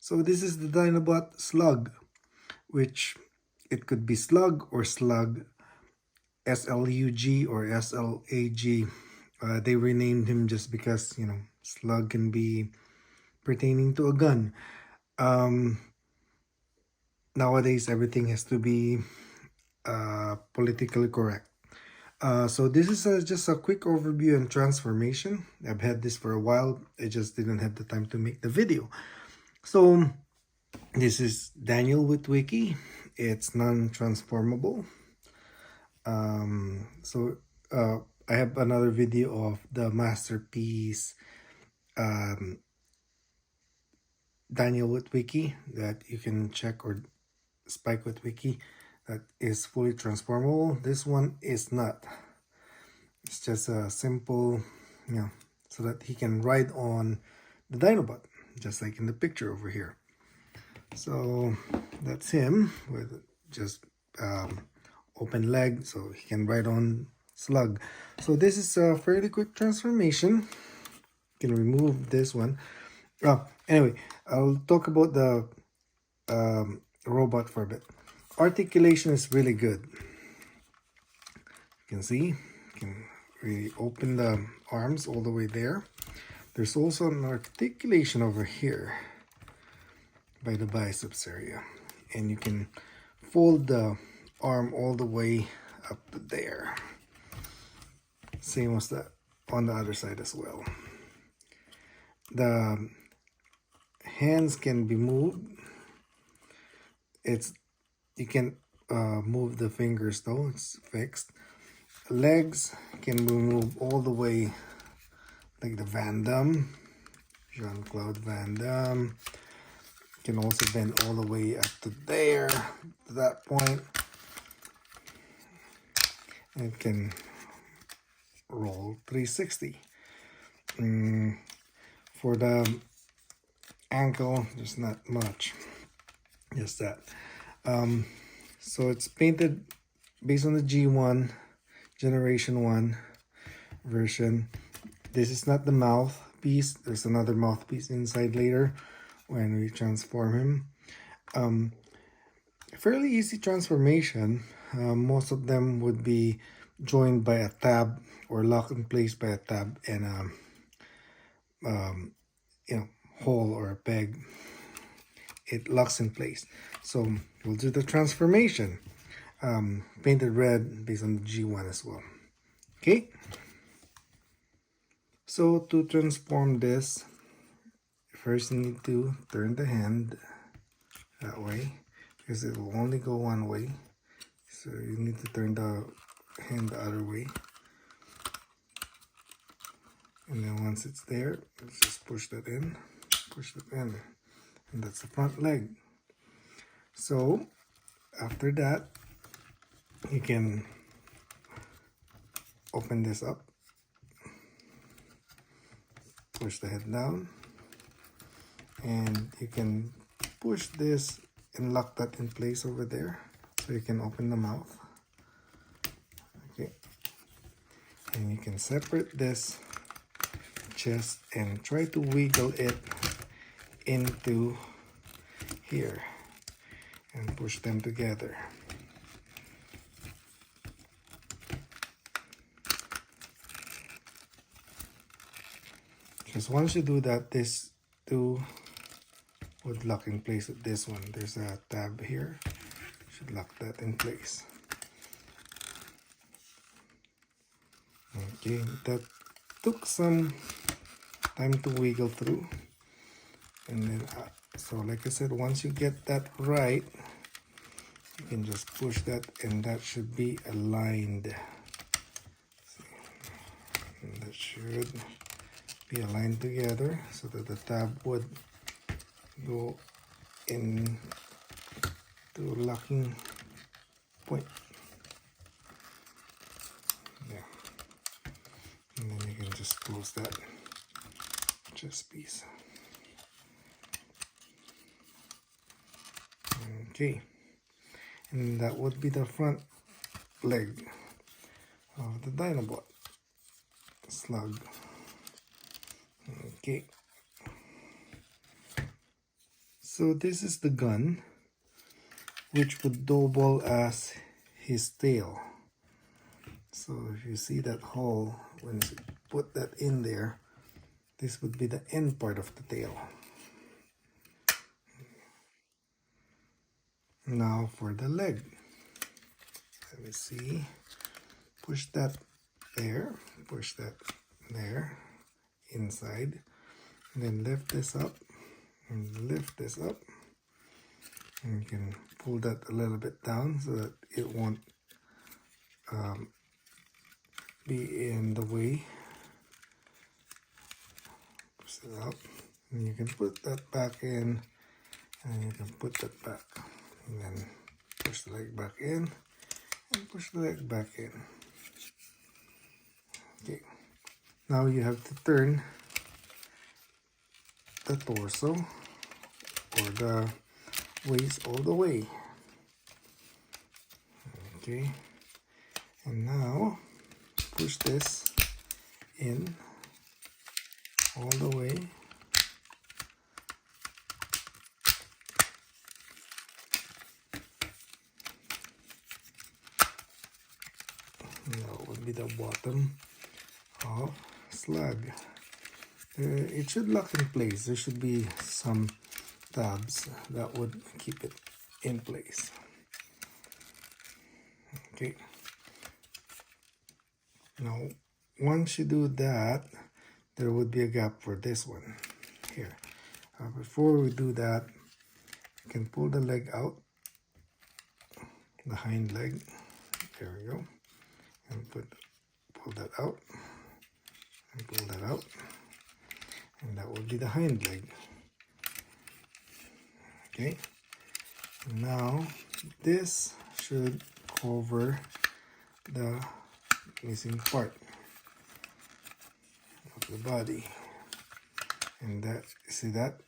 So this is the Dinobot Slug, which it could be Slug or Slug, SLUG or SLAG. They renamed him just because, Slug can be pertaining to a gun. Nowadays, everything has to be politically correct. So this is just a quick overview and transformation. I've had this for a while. I just didn't have the time to make the video. So this is Daniel with Wiki. It's non-transformable. I have another video of the masterpiece Daniel with Wiki that you can check, or Spike with Wiki, that is fully transformable. This one is not. It's just a simple, so that he can ride on the Dinobot, just like in the picture over here. So that's him with just open leg, so he can ride on Slug. So this is a fairly quick transformation. You can remove this one. Anyway, I'll talk about the robot for a bit. Articulation is really good. You can see, you can really open the arms all the way there. There's also an articulation over here by the biceps area, and you can fold the arm all the way up to there. Same as that on the other side as well. The hands can be moved. You can move the fingers though, it's fixed. Legs can be moved all the way, like the Van Damme, Jean-Claude Van Damme. You can also bend all the way up to there, to that point. And it can roll 360. For the ankle, there's not much, just that. So it's painted based on the G1 Generation 1 version. This is not the mouthpiece. There's another mouthpiece inside later when we transform him. Fairly easy transformation. Most of them would be joined by a tab or locked in place by a tab and a hole or a peg. It locks in place. So we'll do the transformation. Painted red based on the G1 as well. Okay. So to transform this, first you need to turn the hand that way, because it will only go one way. So you need to turn the hand the other way. And then once it's there, let's just push that in. And that's the front leg. So after that, you can open this up, push the head down, and you can push this and lock that in place over there, so you can open the mouth. Okay, and you can separate this chest and try to wiggle it into here and push them together. Because once you do that, this two would lock in place with this one. There's a tab here. Should lock that in place. Okay, that took some time to wiggle through. And then, so like I said, once you get that right, you can just push that, and that should be aligned. And that should be aligned together so that the tab would go in to locking point. Yeah. And then you can just close that chest piece. Okay. And that would be the front leg of the Dinobot Slug. Okay. So this is the gun, which would double as his tail. So if you see that hole, when you put that in there, this would be the end part of the tail. Now for the leg. Let me see. Push that there, push that there, inside. And then lift this up, and lift this up. And you can pull that a little bit down so that it won't be in the way. Push it out. And you can put that back in, and you can put that back. And then push the leg back in, and push the leg back in. Okay. Now you have to turn the torso or the waist all the way. Okay. And now push this in all the way. That would be the bottom of Slug. It should lock in place. There should be some tabs that would keep it in place. Okay. Now, once you do that, there would be a gap for this one here. Before we do that, you can pull the leg out, the hind leg. There we go. And pull that out, and pull that out, and that would be the hind leg. Okay. Now this should cover the missing part of the body, and that, see that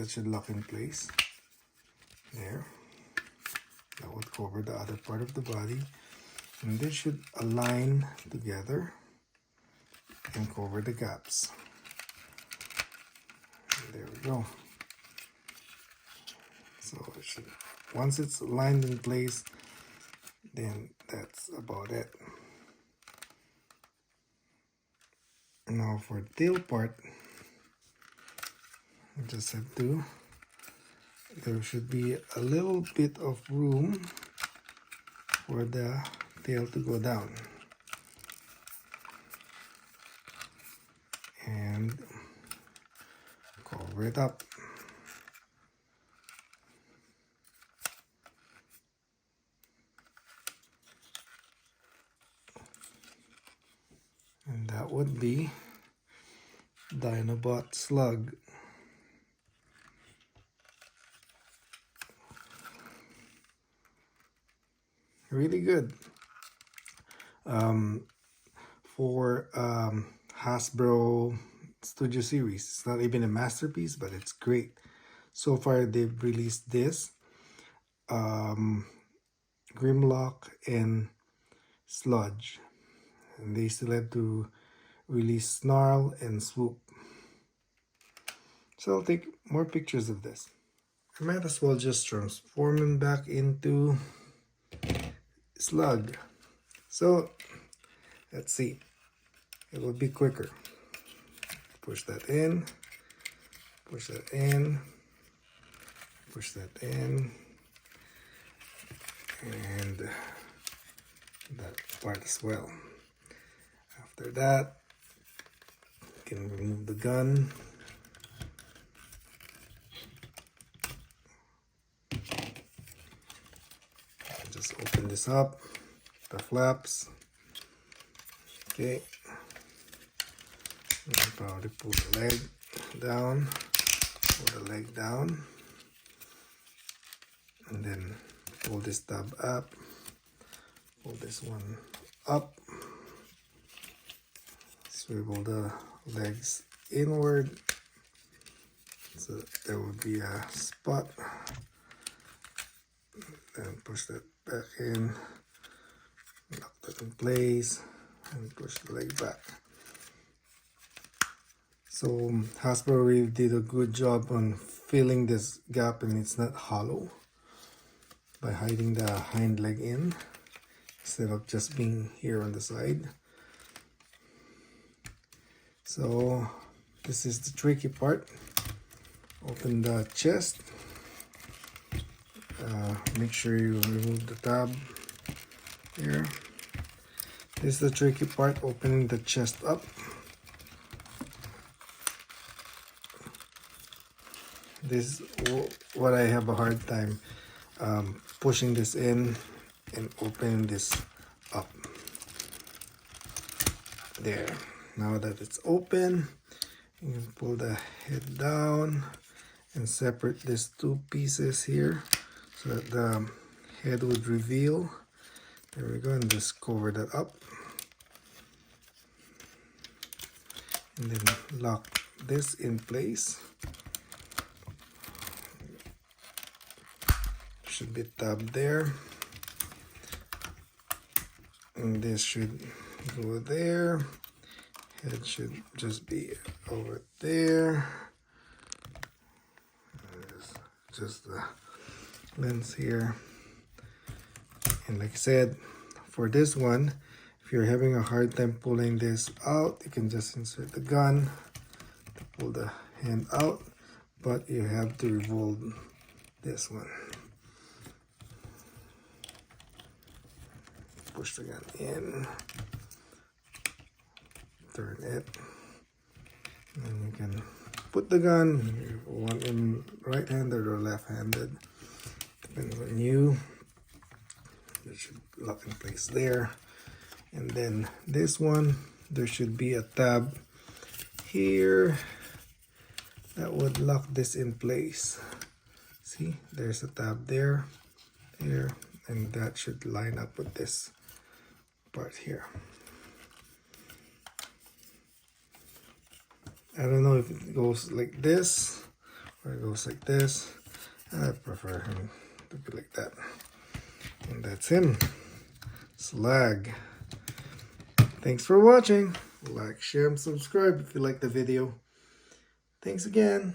should lock in place there. That would cover the other part of the body, and this should align together and cover the gaps. And there we go. So it should, once it's aligned in place, then that's about it. Now for the tail part, I just have to, there should be a little bit of room for the tail to go down. And cover it up. And that would be Dinobot Slug. Really good. For Hasbro Studio Series. It's not even a masterpiece, but it's great. So far, they've released this, Grimlock, and Sludge. And they still have to release Snarl and Swoop. So I'll take more pictures of this. I might as well just transform him back into Slug. So let's see. It will be quicker. Push that in. Push that in. Push that in. And that part as well. After that, you can remove the gun. Just open this up, the flaps. Okay. And probably pull the leg down, pull the leg down, and then pull this tab up, pull this one up, swivel the legs inward so that there will be a spot, then push that back in, lock that in place, and push the leg back. So Hasbro did a good job on filling this gap, and it's not hollow, by hiding the hind leg in instead of just being here on the side. So this is the tricky part. Open the chest. Make sure you remove the tab here. This is the tricky part, opening the chest up. This is what I have a hard time pushing this in and opening this up. There. Now that it's open, you can pull the head down and separate these two pieces here so that the head would reveal. There we go, and just cover that up. And then lock this in place. Should be tabbed there. And this should go there. Head should just be over there. Just the lens here. And like I said, for this one, if you're having a hard time pulling this out, you can just insert the gun to pull the hand out, but you have to revolve this one. Push the gun in, turn it, and you can put the gun, you want in right-handed or left-handed, depending on you. It should lock in place there. And then this one, there should be a tab here that would lock this in place. See, there's a tab there, and that should line up with this part here. I don't know if it goes like this or it goes like this. I prefer him to be like that. And that's him, Slug. Thanks for watching. Like, share, and subscribe if you like the video. Thanks again.